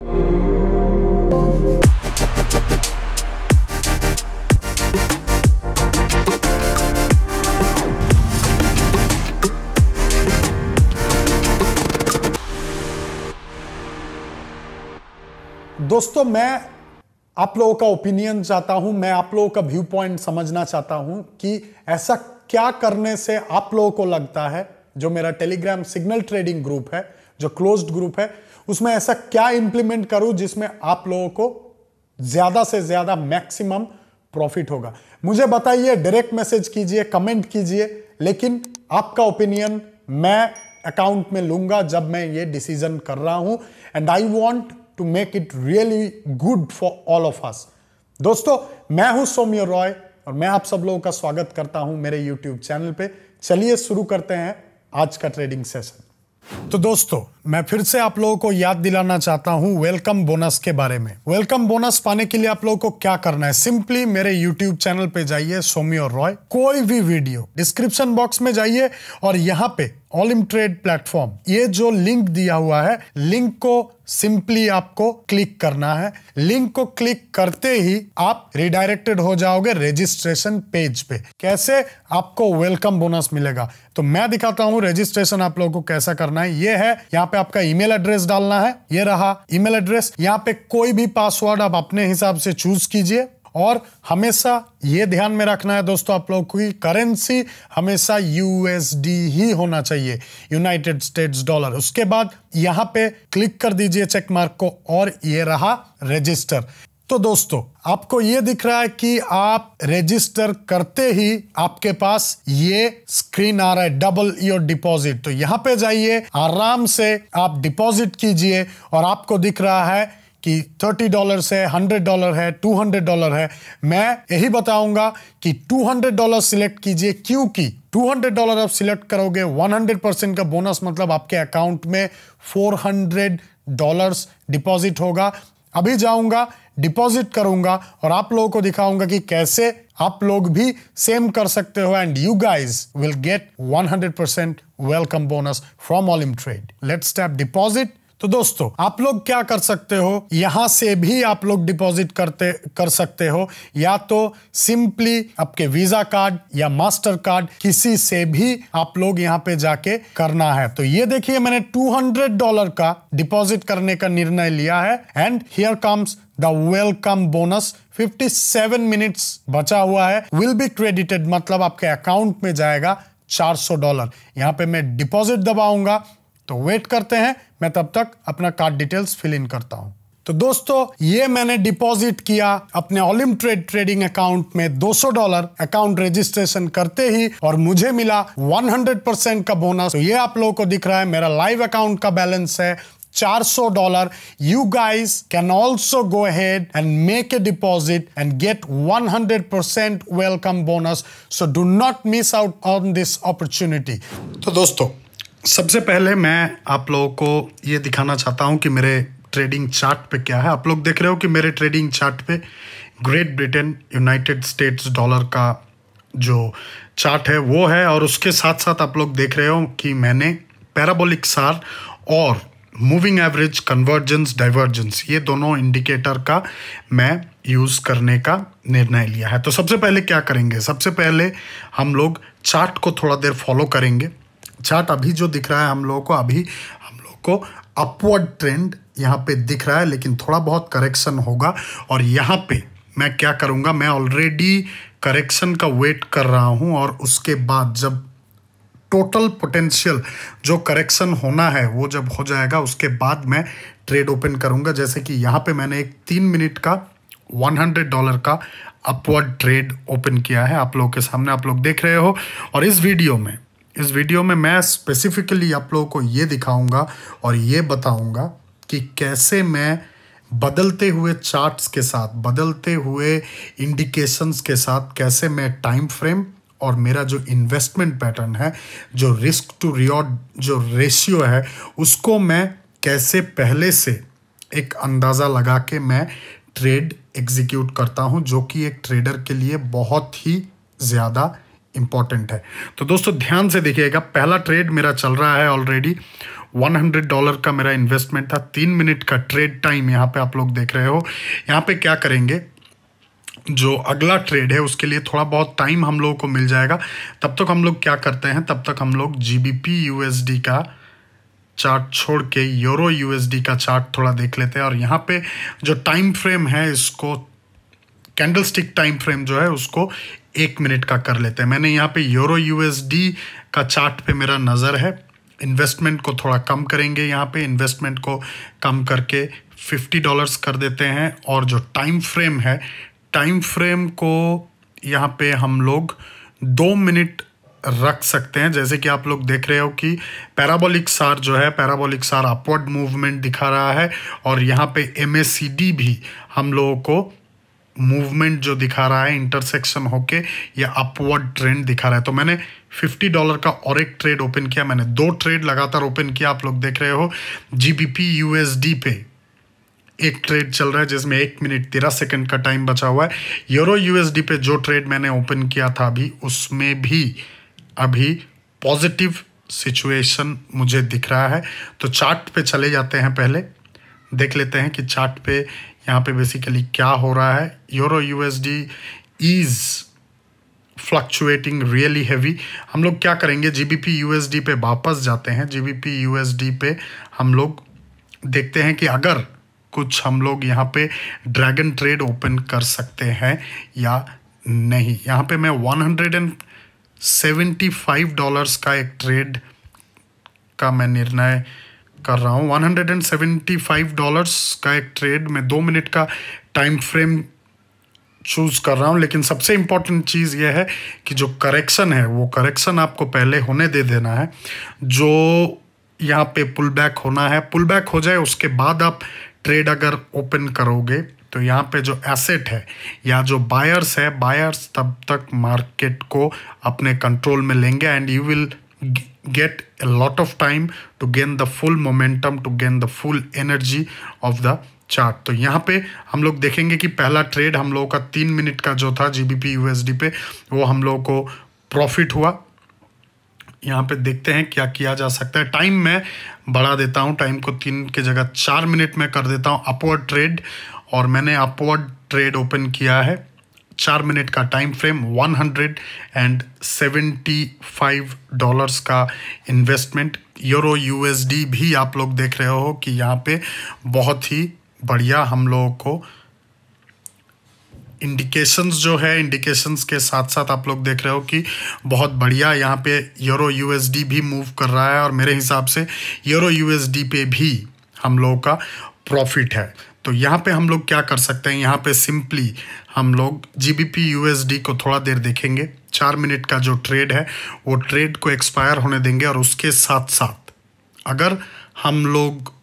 दोस्तों, मैं आप लोगों का ओपिनियन चाहता हूं, मैं आप लोगों का व्यू पॉइंट समझना चाहता हूं कि ऐसा क्या करने से आप लोगों को लगता है, जो मेरा टेलीग्राम सिग्नल ट्रेडिंग ग्रुप है, जो क्लोज्ड ग्रुप है, उसमें ऐसा क्या इंप्लीमेंट करूं जिसमें आप लोगों को ज्यादा से ज्यादा मैक्सिमम प्रॉफिट होगा। मुझे बताइए, डायरेक्ट मैसेज कीजिए, कमेंट कीजिए, लेकिन आपका ओपिनियन मैं अकाउंट में लूंगा जब मैं ये डिसीजन कर रहा हूं। And I want to make it really good for all of us. दोस्तों, मैं हूं सौम्य रॉय और मैं आप सब लोगों का स्वागत करता हूं मेरे यूट्यूब चैनल पे। चलिए शुरू करते हैं आज का ट्रेडिंग सेशन। तो दोस्तों, मैं फिर से आप लोगों को याद दिलाना चाहता हूं वेलकम बोनस के बारे में। वेलकम बोनस पाने के लिए आप लोगों को क्या करना है, सिंपली मेरे यूट्यूब चैनल पे जाइए, सौम्य रॉय, कोई भी वीडियो डिस्क्रिप्शन बॉक्स में जाइए और यहाँ पे ऑलिम ट्रेड प्लेटफॉर्म, ये जो लिंक दिया हुआ है, लिंक को सिंपली आपको क्लिक करना है। लिंक को क्लिक करते ही आप रिडायरेक्टेड हो जाओगे रजिस्ट्रेशन पेज पे। कैसे आपको वेलकम बोनस मिलेगा, तो मैं दिखाता हूं रजिस्ट्रेशन आप लोगों को कैसा करना है। ये है, यहाँ पे आपका ईमेल एड्रेस डालना है, ये रहा ईमेल एड्रेस। यहाँ पे कोई भी पासवर्ड आप अपने हिसाब से चूज कीजिए और हमेशा ये ध्यान में रखना है दोस्तों आप लोगों की करेंसी हमेशा यूएसडी ही होना चाहिए, यूनाइटेड स्टेट्स डॉलर। उसके बाद यहाँ पे क्लिक कर दीजिए चेक मार्क को और ये रहा रजिस्टर। तो दोस्तों, आपको ये दिख रहा है कि आप रजिस्टर करते ही आपके पास ये स्क्रीन आ रहा है, डबल योर डिपॉजिट। तो यहाँ पे जाइए, आराम से आप डिपॉजिट कीजिए और आपको दिख रहा है कि $30 है, $100 है, $200 है। मैं यही बताऊंगा कि $200 सिलेक्ट कीजिए, क्योंकि $200 आप सिलेक्ट करोगे 100% का बोनस, मतलब आपके अकाउंट में $400 डिपॉजिट होगा। अभी जाऊंगा, डिपॉजिट करूंगा और आप लोगों को दिखाऊंगा कि कैसे आप लोग भी सेम कर सकते हो and you guys will get 100% welcome bonus from Olymp trade. Let's tap deposit. तो दोस्तों, आप लोग क्या कर सकते हो, यहां से भी आप लोग डिपॉजिट कर सकते हो, या तो सिंपली आपके वीजा कार्ड या मास्टर कार्ड, किसी से भी आप लोग यहां पे जाके करना है। तो ये देखिए, मैंने $200 का डिपॉजिट करने का निर्णय लिया है and here comes the welcome bonus. 57 minutes बचा हुआ है, विल बी क्रेडिटेड, मतलब आपके अकाउंट में जाएगा $400। यहां पे मैं डिपॉजिट दबाऊंगा, तो वेट करते हैं, मैं तब तक अपना कार्ड डिटेल्स फिल इन करता हूं। तो दोस्तों, ये मैंने डिपॉजिट किया अपने ऑलिम ट्रेड ट्रेडिंग अकाउंट में $200 अकाउंट रजिस्ट्रेशन करते ही, और मुझे मिला 100% का बोनस। तो ये आप लोगों को दिख रहा है, मेरा लाइव अकाउंट का बैलेंस है $400। You guys can also go ahead and make a deposit and get 100% welcome bonus. So do not miss out on this opportunity. तो दोस्तों, सबसे पहले मैं आप लोगों को ये दिखाना चाहता हूँ कि मेरे ट्रेडिंग चार्ट पे क्या है। आप लोग देख रहे हो कि मेरे ट्रेडिंग चार्ट पे great Britain United states dollar का जो चार्ट है वो है, और उसके साथ साथ आप लोग देख रहे हो कि मैंने पैराबोलिक सार और मूविंग एवरेज, कन्वर्जेंस, डाइवर्जेंस, ये दोनों इंडिकेटर का मैं यूज़ करने का निर्णय लिया है। तो सबसे पहले क्या करेंगे, सबसे पहले हम लोग चार्ट को थोड़ा देर फॉलो करेंगे। चार्ट अभी जो दिख रहा है हम लोगों को अपवर्ड ट्रेंड यहाँ पे दिख रहा है, लेकिन थोड़ा बहुत करेक्शन होगा। और यहाँ पे मैं क्या करूँगा, मैं ऑलरेडी करेक्शन का वेट कर रहा हूँ, और उसके बाद जब टोटल पोटेंशियल जो करेक्शन होना है वो जब हो जाएगा, उसके बाद मैं ट्रेड ओपन करूँगा। जैसे कि यहाँ पे मैंने एक 3 मिनट का $100 का अपवर्ड ट्रेड ओपन किया है, आप लोगों के सामने आप लोग देख रहे हो। और इस वीडियो में मैं स्पेसिफिकली आप लोगों को ये दिखाऊंगा और ये बताऊंगा कि कैसे मैं बदलते हुए चार्ट्स के साथ, बदलते हुए इंडिकेशंस के साथ, कैसे मैं टाइम फ्रेम और मेरा जो इन्वेस्टमेंट पैटर्न है, जो रिस्क टू रिवॉर्ड जो रेशियो है, उसको मैं कैसे पहले से एक अंदाज़ा लगा के मैं ट्रेड एग्जीक्यूट करता हूं, जो कि एक ट्रेडर के लिए बहुत ही ज़्यादा इम्पॉर्टेंट है। तो दोस्तों ध्यान से देखिएगा, पहला ट्रेड मेरा चल रहा है ऑलरेडी $100 का मेरा इन्वेस्टमेंट था। 3 मिनट का ट्रेड टाइम यहाँ पे आप लोग देख रहे हो। यहाँ पे क्या करेंगे, जो अगला ट्रेड है उसके लिए थोड़ा बहुत टाइम हम लोगों को मिल जाएगा। तब तक हम लोग क्या करते हैं, तब तक हम लोग GBP USD का चार्ट छोड़ के यूरो USD का चार्ट थोड़ा देख लेते हैं। और यहाँ पे जो टाइम फ्रेम है, इसको कैंडलस्टिक टाइम फ्रेम जो है उसको 1 मिनट का कर लेते हैं। मैंने यहाँ पे यूरो USD का चार्ट पे मेरा नज़र है। इन्वेस्टमेंट को थोड़ा कम करेंगे, यहाँ पे इन्वेस्टमेंट को कम करके $50 कर देते हैं। और जो टाइम फ्रेम है, टाइम फ्रेम को यहाँ पे हम लोग 2 मिनट रख सकते हैं। जैसे कि आप लोग देख रहे हो कि पैराबोलिक सार जो है, पैराबोलिक सार अपवर्ड मूवमेंट दिखा रहा है। और यहाँ पे MACD भी हम लोगों को मूवमेंट जो दिखा रहा है, इंटरसेक्शन होके ये अपवर्ड ट्रेंड दिखा रहा है। तो मैंने $50 का और एक ट्रेड ओपन किया। मैंने 2 ट्रेड लगातार ओपन किया। आप लोग देख रहे हो GBP USD पे एक ट्रेड चल रहा है जिसमें 1 मिनट 13 सेकंड का टाइम बचा हुआ है। यूरो USD पे जो ट्रेड मैंने ओपन किया था अभी, उसमें भी अभी पॉजिटिव सिचुएशन मुझे दिख रहा है। तो चार्ट पे चले जाते हैं, पहले देख लेते हैं कि चार्ट पे यहाँ पे बेसिकली क्या हो रहा है। Euro USD is fluctuating really heavy. हम लोग क्या करेंगे, GBP USD पे वापस जाते हैं। GBP USD पे हम लोग देखते हैं कि अगर कुछ हम लोग यहाँ पे ड्रैगन ट्रेड ओपन कर सकते हैं या नहीं। यहाँ पे मैं $175 का एक ट्रेड का मैं निर्णय कर रहा हूँ। $175 का एक ट्रेड में 2 मिनट का टाइम फ्रेम चूज़ कर रहा हूँ। लेकिन सबसे इम्पॉर्टेंट चीज़ यह है कि जो करेक्शन है वो करेक्शन आपको पहले होने दे देना है। जो यहाँ पे पुल बैक होना है, पुल बैक हो जाए उसके बाद आप ट्रेड अगर ओपन करोगे तो यहाँ पे जो एसेट है या जो बायर्स है, बायर्स तब तक मार्केट को अपने कंट्रोल में लेंगे and you will get a lot of time to gain the full momentum, to gain the full energy of the chart। तो यहाँ पे हम लोग देखेंगे कि पहला ट्रेड हम लोगों का 3 मिनट का जो था GBP USD पे, वो हम लोगों को प्रॉफिट हुआ। यहाँ पे देखते हैं क्या किया जा सकता है। टाइम मैं बढ़ा देता हूँ, टाइम को 3 के जगह 4 मिनट में कर देता हूँ अपवर्ड ट्रेड। और मैंने अपवर्ड ट्रेड ओपन किया है, 4 मिनट का टाइम फ्रेम, $175 का इन्वेस्टमेंट। यूरो USD भी आप लोग देख रहे हो कि यहाँ पे बहुत ही बढ़िया हम लोगों को इंडिकेशंस जो है, इंडिकेशंस के साथ साथ आप लोग देख रहे हो कि बहुत बढ़िया यहाँ पे यूरो USD भी मूव कर रहा है। और मेरे हिसाब से यूरो USD पे भी हम लोगों का प्रॉफिट है। तो यहाँ पे हम लोग क्या कर सकते हैं, यहाँ पे सिंपली हम लोग GBP USD को थोड़ा देर देखेंगे। 4 मिनट का जो ट्रेड है वो ट्रेड को एक्सपायर होने देंगे। और उसके साथ साथ अगर हम लोग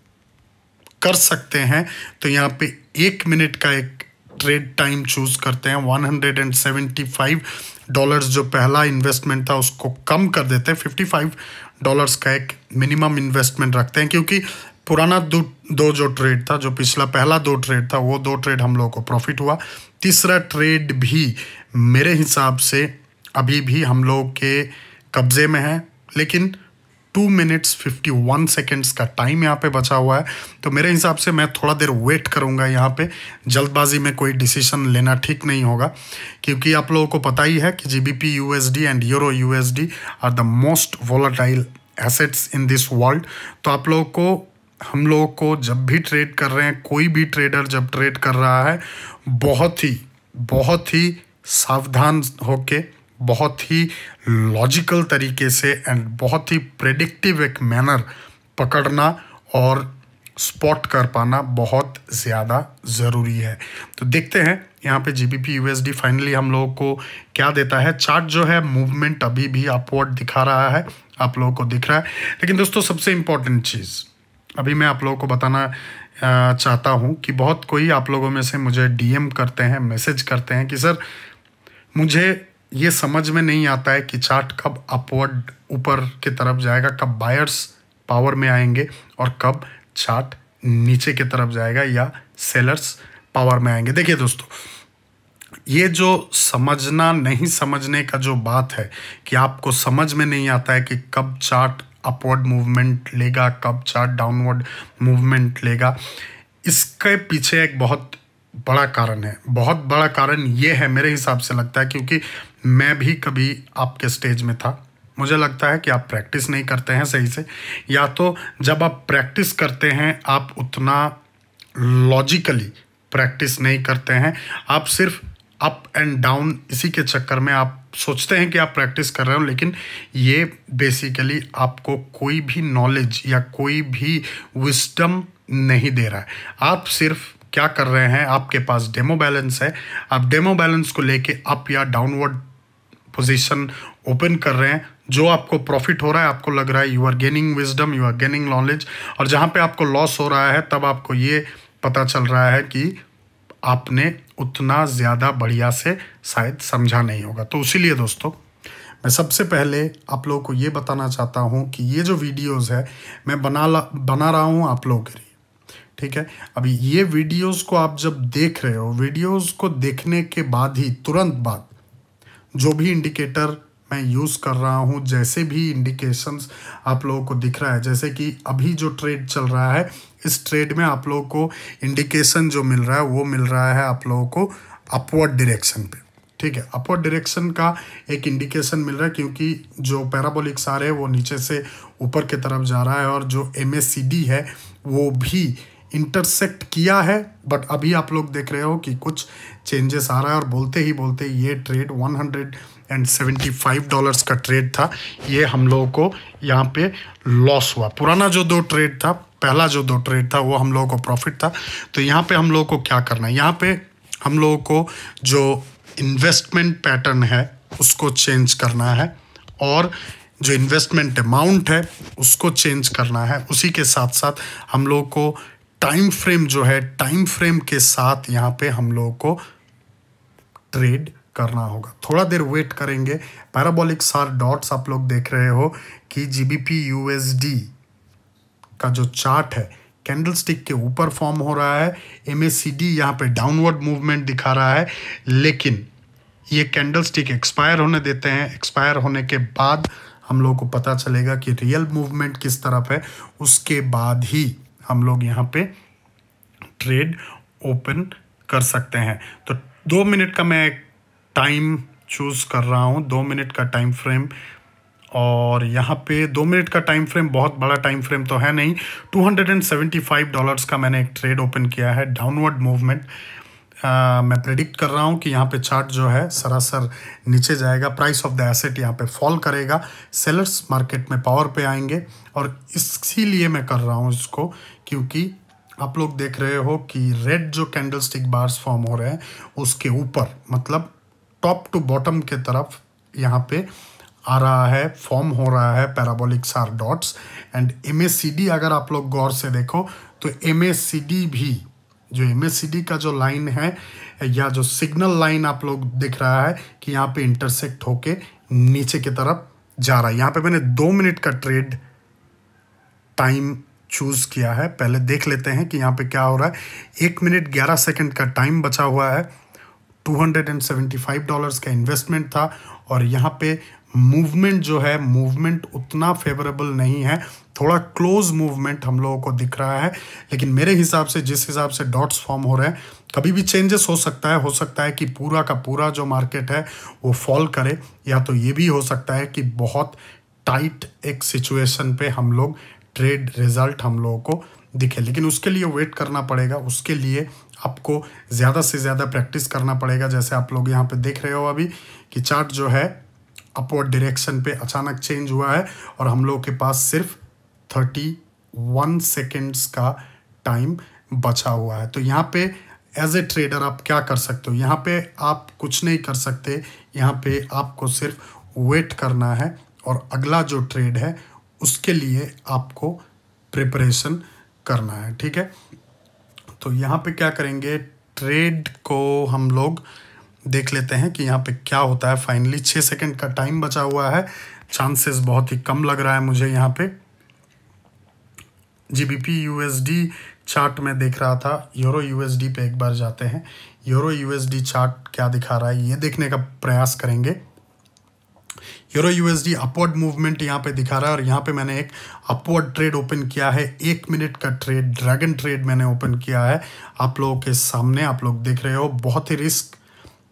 कर सकते हैं तो यहाँ पे 1 मिनट का एक ट्रेड टाइम चूज करते हैं। $175 जो पहला इन्वेस्टमेंट था उसको कम कर देते हैं, $55 का एक मिनिमम इन्वेस्टमेंट रखते हैं। क्योंकि पुराना दो जो ट्रेड था, जो पिछला पहला 2 ट्रेड था, वो 2 ट्रेड हम लोगों को प्रॉफिट हुआ। तीसरा ट्रेड भी मेरे हिसाब से अभी भी हम लोगों के कब्जे में है, लेकिन 2 मिनट्स 51 सेकेंड्स का टाइम यहाँ पे बचा हुआ है। तो मेरे हिसाब से मैं थोड़ा देर वेट करूँगा। यहाँ पे जल्दबाजी में कोई डिसीजन लेना ठीक नहीं होगा, क्योंकि आप लोगों को पता ही है कि GBP USD and euro USD are the most volatile assets in this world. तो आप लोगों को, हम लोगों को जब भी ट्रेड कर रहे हैं, कोई भी ट्रेडर जब ट्रेड कर रहा है, बहुत ही सावधान होके, बहुत ही लॉजिकल तरीके से एंड बहुत ही प्रेडिक्टिव एक मैनर पकड़ना और स्पॉट कर पाना बहुत ज़्यादा ज़रूरी है। तो देखते हैं यहाँ पे GBP USD फाइनली हम लोगों को क्या देता है। चार्ट जो है मूवमेंट अभी भी अपवर्ड दिखा रहा है, आप लोगों को दिख रहा है। लेकिन दोस्तों सबसे इम्पॉर्टेंट चीज़ अभी मैं आप लोगों को बताना चाहता हूँ कि बहुत कोई आप लोगों में से मुझे DM करते हैं, मैसेज करते हैं कि सर मुझे ये समझ में नहीं आता है कि चार्ट कब अपवर्ड ऊपर की तरफ जाएगा, कब बायर्स पावर में आएंगे और कब चार्ट नीचे की तरफ जाएगा या सेलर्स पावर में आएंगे। देखिए दोस्तों, ये जो समझना नहीं समझने का जो बात है कि आपको समझ में नहीं आता है कि कब चार्ट अपवर्ड मूवमेंट लेगा, कब चार्ट डाउनवर्ड मूवमेंट लेगा, इसके पीछे एक बहुत बड़ा कारण है। बहुत बड़ा कारण ये है मेरे हिसाब से लगता है, क्योंकि मैं भी कभी आपके स्टेज में था। मुझे लगता है कि आप प्रैक्टिस नहीं करते हैं सही से, या तो जब आप प्रैक्टिस करते हैं आप उतना लॉजिकली प्रैक्टिस नहीं करते हैं। आप सिर्फ अप एंड डाउन इसी के चक्कर में आप सोचते हैं कि आप प्रैक्टिस कर रहे हो, लेकिन ये बेसिकली आपको कोई भी नॉलेज या कोई भी विस्डम नहीं दे रहा है। आप सिर्फ क्या कर रहे हैं, आपके पास डेमो बैलेंस है, आप डेमो बैलेंस को लेके अप या डाउनवर्ड पोजीशन ओपन कर रहे हैं। जो आपको प्रॉफिट हो रहा है, आपको लग रहा है you are gaining wisdom, you are gaining knowledge, और जहाँ पे आपको लॉस हो रहा है तब आपको ये पता चल रहा है कि आपने उतना ज़्यादा बढ़िया से शायद समझा नहीं होगा। तो इसीलिए दोस्तों मैं सबसे पहले आप लोगों को ये बताना चाहता हूँ कि ये जो वीडियोस है मैं बना रहा हूँ आप लोगों के लिए, ठीक है। अभी ये वीडियोस को आप जब देख रहे हो, वीडियोस को देखने के बाद ही तुरंत बाद जो भी इंडिकेटर मैं यूज़ कर रहा हूँ, जैसे भी इंडिकेशंस आप लोगों को दिख रहा है, जैसे कि अभी जो ट्रेड चल रहा है, इस ट्रेड में आप लोगों को इंडिकेशन जो मिल रहा है वो मिल रहा है आप लोगों को अपवर्ड डायरेक्शन पे, ठीक है। अपवर्ड डायरेक्शन का एक इंडिकेशन मिल रहा है, क्योंकि जो पैराबोलिक सार है वो नीचे से ऊपर की तरफ जा रहा है, और जो MACD है वो भी इंटरसेक्ट किया है। बट अभी आप लोग देख रहे हो कि कुछ चेंजेस आ रहा है, और बोलते ही बोलते ये ट्रेड $175 का ट्रेड था, ये हम लोगों को यहाँ पे लॉस हुआ। पुराना जो 2 ट्रेड था, पहला जो 2 ट्रेड था वो हम लोगों को प्रॉफिट था। तो यहाँ पे हम लोगों को क्या करना है, यहाँ पे हम लोगों को जो इन्वेस्टमेंट पैटर्न है उसको चेंज करना है, और जो इन्वेस्टमेंट अमाउंट है उसको चेंज करना है। उसी के साथ साथ हम लोगों को टाइम फ्रेम जो है, टाइम फ्रेम के साथ यहाँ पे हम लोगों को ट्रेड करना होगा। थोड़ा देर वेट करेंगे। पैराबोलिक सार डॉट्स आप लोग देख रहे हो कि GBP USD का जो चार्ट है कैंडलस्टिक के ऊपर फॉर्म हो रहा है। MACD यहाँ पे डाउनवर्ड मूवमेंट दिखा रहा है, लेकिन ये कैंडलस्टिक एक्सपायर होने देते हैं। एक्सपायर होने के बाद हम लोगों को पता चलेगा कि रियल मूवमेंट किस तरफ है, उसके बाद ही हम लोग यहाँ पे ट्रेड ओपन कर सकते हैं। तो 2 मिनट का मैं टाइम चूज़ कर रहा हूँ, 2 मिनट का टाइम फ्रेम, और यहाँ पे 2 मिनट का टाइम फ्रेम बहुत बड़ा टाइम फ्रेम तो है नहीं। $275 का मैंने एक ट्रेड ओपन किया है, डाउनवर्ड मूवमेंट। मैं प्रेडिक्ट कर रहा हूँ कि यहाँ पे चार्ट जो है सरासर नीचे जाएगा, प्राइस ऑफ द एसेट यहाँ पे फॉल करेगा, सेलर्स मार्केट में पावर पे आएंगे। और इसीलिए मैं कर रहा हूँ इसको, क्योंकि आप लोग देख रहे हो कि रेड जो कैंडलस्टिक बार्स फॉर्म हो रहे हैं उसके ऊपर, मतलब टॉप टू बॉटम के तरफ यहाँ पे आ रहा है, फॉर्म हो रहा है पैराबोलिक सार डॉट्स। एंड MACD अगर आप लोग गौर से देखो तो MACD भी, जो MACD का जो लाइन है या जो सिग्नल लाइन आप लोग दिख रहा है कि यहाँ पे इंटरसेक्ट होके नीचे की तरफ जा रहा है। यहाँ पे मैंने 2 मिनट का ट्रेड टाइम चूज़ किया है। पहले देख लेते हैं कि यहाँ पे क्या हो रहा है। 1 मिनट 11 सेकंड का टाइम बचा हुआ है। $275 का इन्वेस्टमेंट था, और यहाँ पे मूवमेंट जो है, मूवमेंट उतना फेवरेबल नहीं है, थोड़ा क्लोज मूवमेंट हम लोगों को दिख रहा है। लेकिन मेरे हिसाब से, जिस हिसाब से डॉट्स फॉर्म हो रहे हैं, कभी भी चेंजेस हो सकता है कि पूरा का पूरा जो मार्केट है वो फॉल करे, या तो ये भी हो सकता है कि बहुत टाइट एक सिचुएशन पे हम लोग ट्रेड रिजल्ट हम लोगों को दिखे। लेकिन उसके लिए वेट करना पड़ेगा, उसके लिए आपको ज़्यादा से ज़्यादा प्रैक्टिस करना पड़ेगा। जैसे आप लोग यहाँ पे देख रहे हो अभी कि चार्ट जो है अपवर्ड डायरेक्शन पे अचानक चेंज हुआ है, और हम लोगों के पास सिर्फ 31 सेकेंड्स का टाइम बचा हुआ है। तो यहाँ पे एज ए ट्रेडर आप क्या कर सकते हो, यहाँ पे आप कुछ नहीं कर सकते, यहाँ पे आपको सिर्फ वेट करना है, और अगला जो ट्रेड है उसके लिए आपको प्रिपरेशन करना है, ठीक है। तो यहाँ पे क्या करेंगे, ट्रेड को हम लोग देख लेते हैं कि यहाँ पे क्या होता है। फाइनली 6 सेकंड का टाइम बचा हुआ है, चांसेस बहुत ही कम लग रहा है मुझे। यहाँ पे GBP USD चार्ट में देख रहा था, यूरो USD पे एक बार जाते हैं। यूरो USD चार्ट क्या दिखा रहा है ये देखने का प्रयास करेंगे। यूरो यूएसडी अपवर्ड मूवमेंट यहाँ पे दिखा रहा है और यहाँ पे मैंने एक अपवर्ड ट्रेड ओपन किया है, 1 मिनट का ट्रेड, ड्रैगन ट्रेड मैंने ओपन किया है आप लोगों के सामने। आप लोग देख रहे हो, बहुत ही रिस्क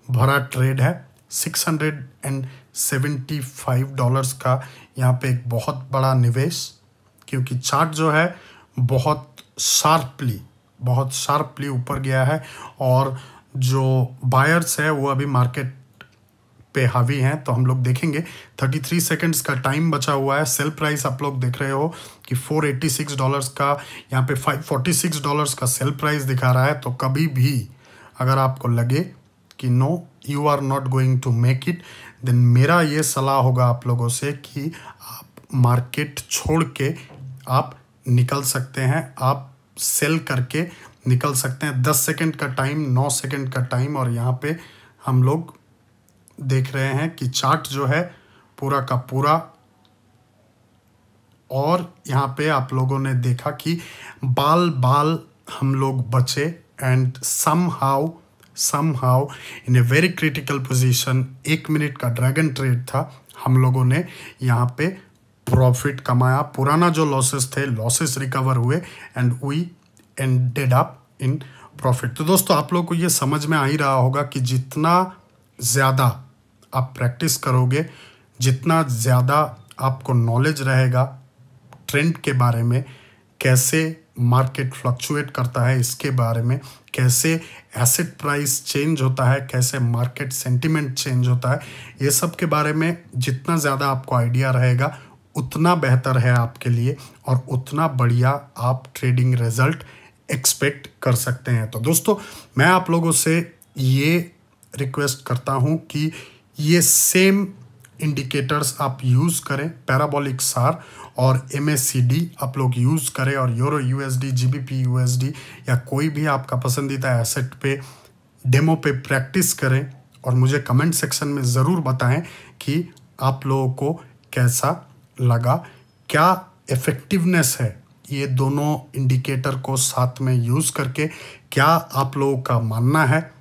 भरा ट्रेड है। $675 का यहाँ पे एक बहुत बड़ा निवेश, क्योंकि चार्ट जो है बहुत शार्पली ऊपर गया है और जो बायर्स है वो अभी मार्केट पे हावी हैं। तो हम लोग देखेंगे 33 सेकंड्स का टाइम बचा हुआ है। सेल प्राइस आप लोग देख रहे हो कि $486 का, यहाँ पे $546 का सेल प्राइस दिखा रहा है। तो कभी भी अगर आपको लगे कि no you are not going to make it, then मेरा ये सलाह होगा आप लोगों से कि आप मार्केट छोड़ के आप निकल सकते हैं, आप सेल करके निकल सकते हैं। 10 सेकंड का टाइम, 9 सेकंड का टाइम, और यहाँ पे हम लोग देख रहे हैं कि चार्ट जो है पूरा का पूरा, और यहाँ पे आप लोगों ने देखा कि बाल हम लोग बचे and somehow in a very critical position, 1 minute का ड्रैगन ट्रेड था, हम लोगों ने यहाँ पे प्रॉफिट कमाया। पुराना जो लॉसेस थे, लॉसेस रिकवर हुए and we ended up in profit. तो दोस्तों आप लोगों को ये समझ में आ ही रहा होगा कि जितना ज़्यादा आप प्रैक्टिस करोगे, जितना ज़्यादा आपको नॉलेज रहेगा ट्रेंड के बारे में, कैसे मार्केट फ्लक्चुएट करता है इसके बारे में, कैसे एसेट प्राइस चेंज होता है, कैसे मार्केट सेंटिमेंट चेंज होता है, ये सब के बारे में जितना ज़्यादा आपको आइडिया रहेगा उतना बेहतर है आपके लिए और उतना बढ़िया आप ट्रेडिंग रिजल्ट एक्सपेक्ट कर सकते हैं। तो दोस्तों मैं आप लोगों से ये रिक्वेस्ट करता हूँ कि ये सेम इंडिकेटर्स आप यूज़ करें, पैराबोलिक सार और MACD आप लोग यूज़ करें, और यूरो यूएसडी, GBP USD या कोई भी आपका पसंदीदा एसेट पे डेमो पे प्रैक्टिस करें और मुझे कमेंट सेक्शन में ज़रूर बताएं कि आप लोगों को कैसा लगा, क्या इफ़ेक्टिवनेस है ये दोनों इंडिकेटर को साथ में यूज़ करके, क्या आप लोगों का मानना है,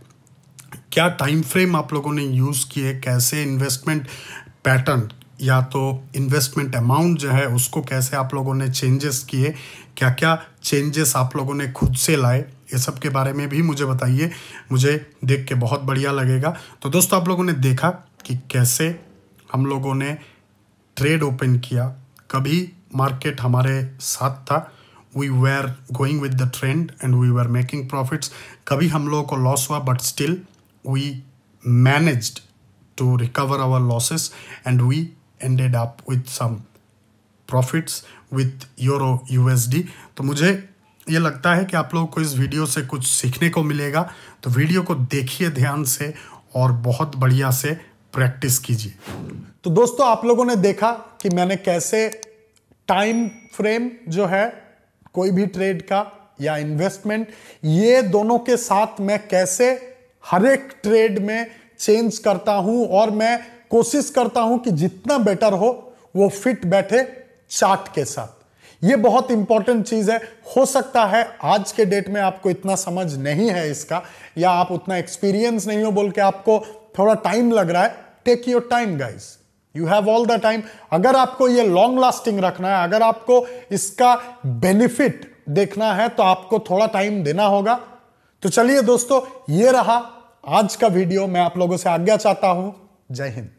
क्या टाइम फ्रेम आप लोगों ने यूज़ किए, कैसे इन्वेस्टमेंट पैटर्न या तो इन्वेस्टमेंट अमाउंट जो है उसको कैसे आप लोगों ने चेंजेस किए, क्या क्या चेंजेस आप लोगों ने खुद से लाए, ये सब के बारे में भी मुझे बताइए, मुझे देख के बहुत बढ़िया लगेगा। तो दोस्तों आप लोगों ने देखा कि कैसे हम लोगों ने ट्रेड ओपन किया, कभी मार्केट हमारे साथ था, we were going with the trend and we were making profits, कभी हम लोगों को लॉस हुआ but still we managed to recover our losses and we ended up with some profits with Euro USD। तो मुझे ये लगता है कि आप लोगों को इस वीडियो से कुछ सीखने को मिलेगा, तो वीडियो को देखिए ध्यान से और बहुत बढ़िया से प्रैक्टिस कीजिए। तो दोस्तों आप लोगों ने देखा कि मैंने कैसे टाइम फ्रेम जो है कोई भी ट्रेड का या इन्वेस्टमेंट, ये दोनों के साथ मैं कैसे हर एक ट्रेड में चेंज करता हूं और मैं कोशिश करता हूं कि जितना बेटर वो फिट बैठे चार्ट के साथ। ये बहुत इंपॉर्टेंट चीज है। हो सकता है आज के डेट में आपको इतना समझ नहीं है इसका, या आप उतना एक्सपीरियंस नहीं हो बोल के आपको थोड़ा टाइम लग रहा है। Take your time guys, you have all the time. अगर आपको ये लॉन्ग लास्टिंग रखना है, अगर आपको इसका बेनिफिट देखना है तो आपको थोड़ा टाइम देना होगा। तो चलिए दोस्तों, ये रहा आज का वीडियो। मैं आप लोगों से आज्ञा चाहता हूं। जय हिंद।